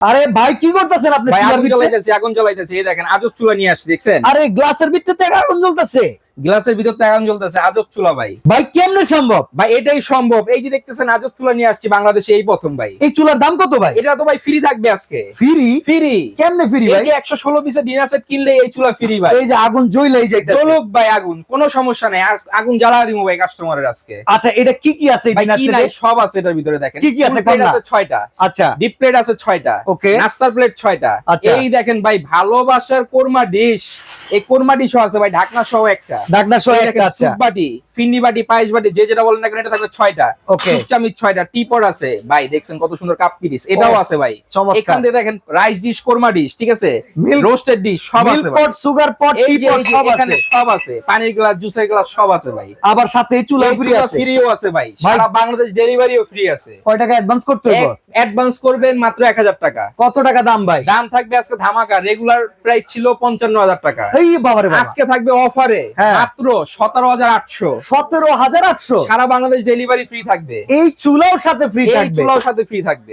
আরে ভাই কি করতেছেন আপনি? ভাই চুলার আগুন ভিতরে? জ্বলাইতেছি, আগুন জ্বলাইতেছি। এই দেখেন আজব চুলা নিয়ে আসছি, দেখছেন? আরে গ্লাসের ভিতরে থেকে আগুন জ্বলতেছে গ্লাসের ভিতর থেকে আগুন জ্বলতেছে, আজব চুলা ভাই। ভাই, কেমনে সম্ভব? ভাই এটাই সম্ভব। এই যে দেখতেছেন আজব চুলা নিয়ে আসছি বাংলাদেশে এই প্রথম ভাই। এই চুলার দাম কত ভাই? এটা তো ভাই ফ্রি থাকবে আজকে। ফ্রি? ফ্রি। কেমনে ফ্রি এই ভাই? যে 116 পিসের ডিনার সেট কিনলে এই চুলা ফ্রি ভাই। এই যে আগুন জ্বলেই যাইতেছে। জ্বলুক ভাই আগুন, কোনো সমস্যা নাই। আগুন জ্বালা দিমু ভাই কাস্টমারের আজকে। আচ্ছা, এটা কি কি আছে এই ভাই ডিনার কি নাই সেটে? সব আছে এটার ভিতরে, দেখেন। কি কি আছে? ফুল প্লেট কোনটা? আছে 6টা, আচ্ছা ডিপ প্লেট আছে 6টা, ওকে। নাস্তার প্লেট 6টা। আচ্ছা। এই দেখেন ভাই ভালোবাসার কোরমা ডিশ, এই কোরমা ডিশও আছে ভাই, ঢাকনা সহ একটা। ঢাকনা সহ এই একটা, দেখেন আচ্ছা। স্যুপ বাটি, ফিন্নি বাটি, পায়েস বাটি, যে যেটা বলেন না কেন এটা থাকবে 6টা। ওকে। চামচ 6টা, টিপট আছে ভাই, দেখছেন কত সুন্দর কাপ পিরিস, এটাও আছে ভাই। চমৎকার। এখান দিয়ে দেখেন রাইস ডিশ, কোরমা ডিশ, ঠিক আছে, Milk- রোস্টেড ডিশ সব আছে মিল্ক ভাই। পট, সুগার পট, এই টি যে পট এই যে সব এখানে আছে। সব আছে, পানির গ্লাস, জুসের গ্লাস সব আছে ভাই। আবার সাথে এই চুলা এই ফ্রি চুলা আছে। ফ্রিও আছে ভাই, ভাই। সারা বাংলাদেশ ডেলিভারিও ফ্রি আছে। কয় টাকা অ্যাডভান্স করতে হবে? অ্যাডভান্স করবেন মাত্র 1000 টাকা। কত টাকা দাম ভাই? দাম থাকবে আজকে ধামাকা, রেগুলার প্রাইস ছিল 55,000 টাকা, এই বাবারে বাবা, আজকে থাকবে অফারে হ্যাঁ। মাত্র 17,800। 17,800। সারা বাংলাদেশ ডেলিভারি ফ্রি থাকবে। এই চুলাও সাথে ফ্রি এই থাকবে। চুলাও সাথে ফ্রি থাকবে।